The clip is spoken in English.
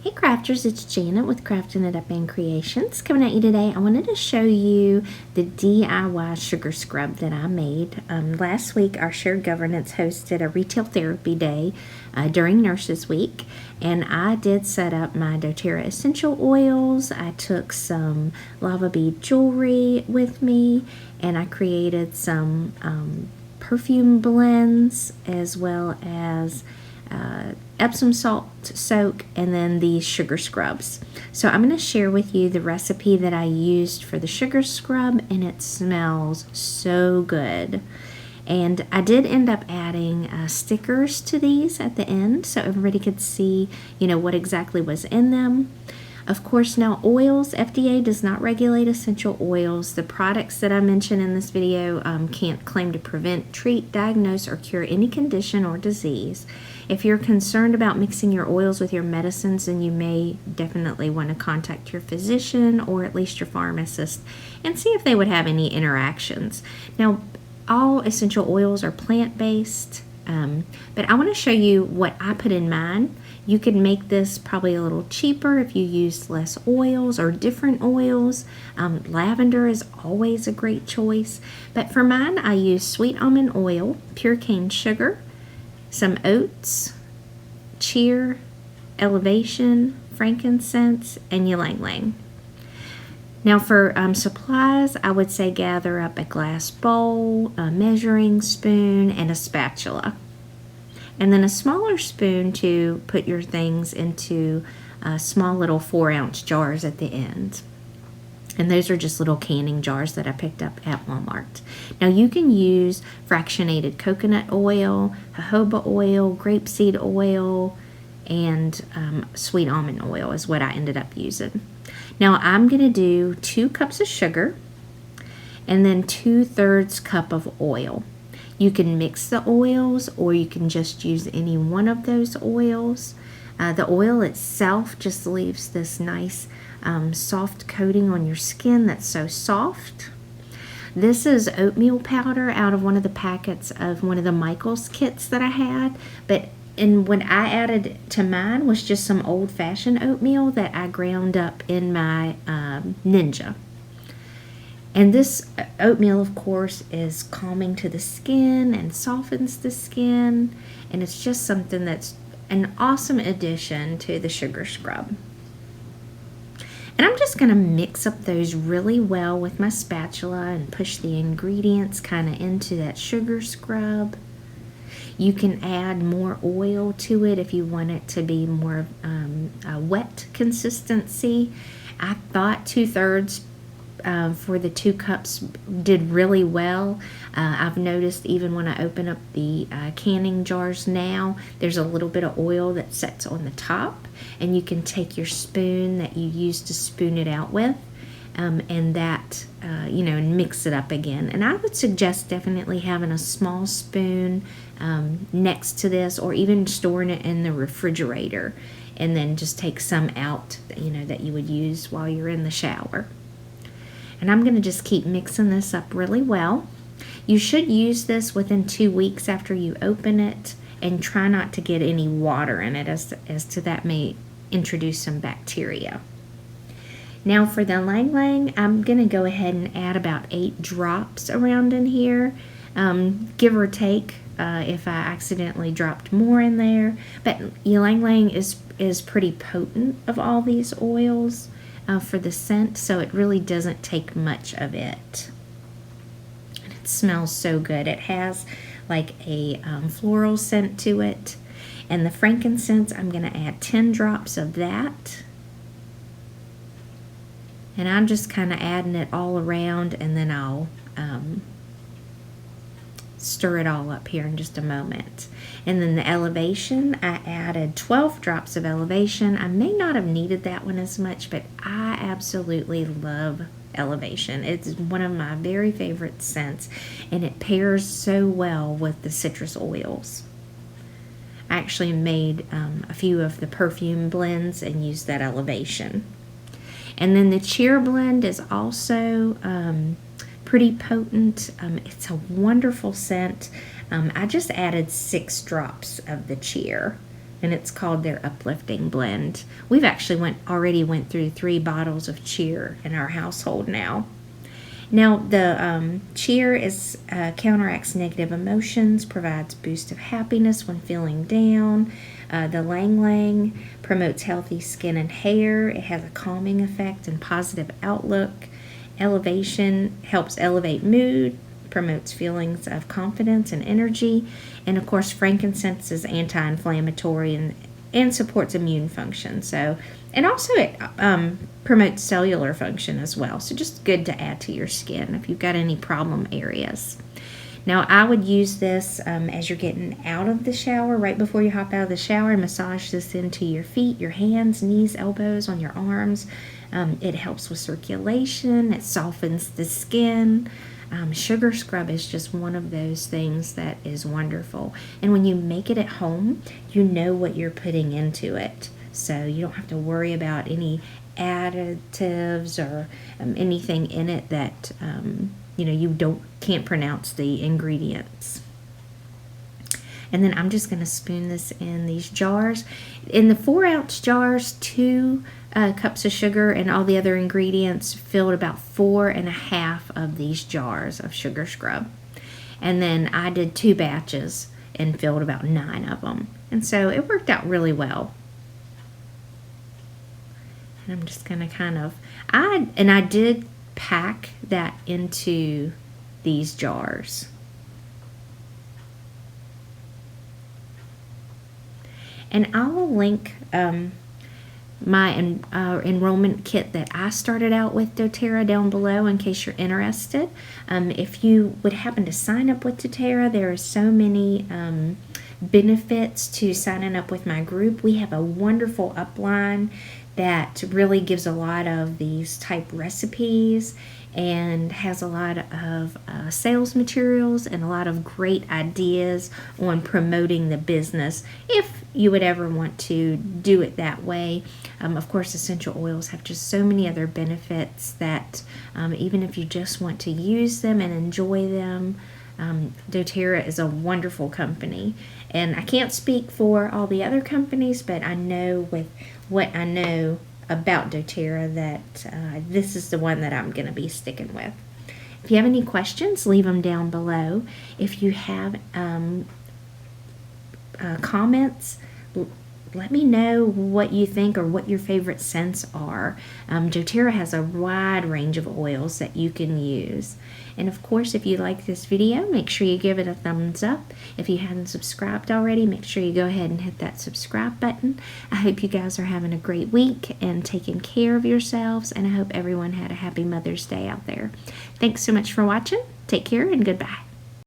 Hey crafters, it's Janet with Crafting It Up and Creations. Coming at you today, I wanted to show you the DIY sugar scrub that I made. Last week, our shared governance hosted a retail therapy day during Nurses Week, and I did set up my doTERRA essential oils. I took some lava bead jewelry with me, and I created some perfume blends as well as Epsom salt soak, and then these sugar scrubs. So I'm going to share with you the recipe that I used for the sugar scrub, and it smells so good. And I did end up adding stickers to these at the end so everybody could see, what exactly was in them. Of course, now oils, FDA does not regulate essential oils. The products that I mentioned in this video can't claim to prevent, treat, diagnose, or cure any condition or disease. If you're concerned about mixing your oils with your medicines, then you may definitely want to contact your physician or at least your pharmacist and see if they would have any interactions. Now, all essential oils are plant-based, but I want to show you what I put in mine. You can make this probably a little cheaper if you use less oils or different oils. Lavender is always a great choice. But for mine, I use sweet almond oil, pure cane sugar, some oats, cheer, elevation, frankincense, and Ylang Ylang. Now for supplies, I would say gather up a glass bowl, a measuring spoon, and a spatula. And then a smaller spoon to put your things into small little 4-ounce jars at the end. And those are just little canning jars that I picked up at Walmart. Now you can use fractionated coconut oil, jojoba oil, grapeseed oil, and sweet almond oil is what I ended up using. Now I'm going to do 2 cups of sugar and then 2/3 cup of oil. You can mix the oils or you can just use any one of those oils. The oil itself just leaves this nice soft coating on your skin that's so soft. This is oatmeal powder out of one of the packets of one of the Michaels kits that I had, and what I added to mine was just some old-fashioned oatmeal that I ground up in my Ninja. And this oatmeal, of course, is calming to the skin and softens the skin, and it's just something that's an awesome addition to the sugar scrub. And I'm just going to mix up those really well with my spatula and push the ingredients kind of into that sugar scrub. You can add more oil to it if you want it to be more a wet consistency. I thought 2/3 for the 2 cups did really well. I've noticed even when I open up the canning jars now, there's a little bit of oil that sets on the top, and you can take your spoon that you used to spoon it out with and that, and mix it up again. And I would suggest definitely having a small spoon next to this, or even storing it in the refrigerator, and then just take some out, that you would use while you're in the shower. And I'm going to just keep mixing this up really well. You should use this within 2 weeks after you open it, and try not to get any water in it, as to that may introduce some bacteria. Now for the Ylang Ylang, I'm going to go ahead and add about 8 drops around in here, give or take if I accidentally dropped more in there. But Ylang Ylang is pretty potent of all these oils for the scent, so it really doesn't take much of it. And it smells so good. It has like a floral scent to it. And the frankincense, I'm going to add 10 drops of that. And I'm just kind of adding it all around, and then I'll stir it all up here in just a moment. And then the elevation, I added 12 drops of elevation. I may not have needed that one as much, but I absolutely love elevation. It's one of my very favorite scents, and it pairs so well with the citrus oils. I actually made a few of the perfume blends and used that elevation. And then the cheer blend is also pretty potent. It's a wonderful scent. I just added 6 drops of the cheer and it's called their Uplifting Blend. We've actually already went through 3 bottles of cheer in our household now. Now, the cheer counteracts negative emotions, provides boost of happiness when feeling down. The Ylang Ylang promotes healthy skin and hair. It has a calming effect and positive outlook. Elevation helps elevate mood, promotes feelings of confidence and energy. And of course, frankincense is anti-inflammatory and supports immune function. And also it promotes cellular function as well. So just good to add to your skin if you've got any problem areas. Now, I would use this as you're getting out of the shower, right before you hop out of the shower, and massage this into your feet, your hands, knees, elbows, on your arms. It helps with circulation. It softens the skin. Sugar scrub is just one of those things that is wonderful. And when you make it at home, you know what you're putting into it. So you don't have to worry about any additives or anything in it that you can't pronounce the ingredients. And then I'm just going to spoon this in these jars. In the 4-ounce jars, 2 cups of sugar and all the other ingredients filled about 4.5 of these jars of sugar scrub. And then I did 2 batches and filled about 9 of them. And so it worked out really well. And I'm just going to I did pack that into these jars. And I will link my enrollment kit that I started out with dōTERRA down below in case you're interested. If you would happen to sign up with dōTERRA, there are so many benefits to signing up with my group. We have a wonderful upline that really gives a lot of these type recipes and has a lot of sales materials and a lot of great ideas on promoting the business if you would ever want to do it that way. Of course, essential oils have just so many other benefits that even if you just want to use them and enjoy them, dōTERRA is a wonderful company. And I can't speak for all the other companies, but I know with what I know about dōTERRA that this is the one that I'm going to be sticking with. If you have any questions, leave them down below. If you have comments, let me know what you think or what your favorite scents are. dōTERRA has a wide range of oils that you can use. And of course, if you like this video, make sure you give it a thumbs up. If you haven't subscribed already, make sure you go ahead and hit that subscribe button. I hope you guys are having a great week and taking care of yourselves, and I hope everyone had a happy Mother's Day out there. Thanks so much for watching. Take care and goodbye.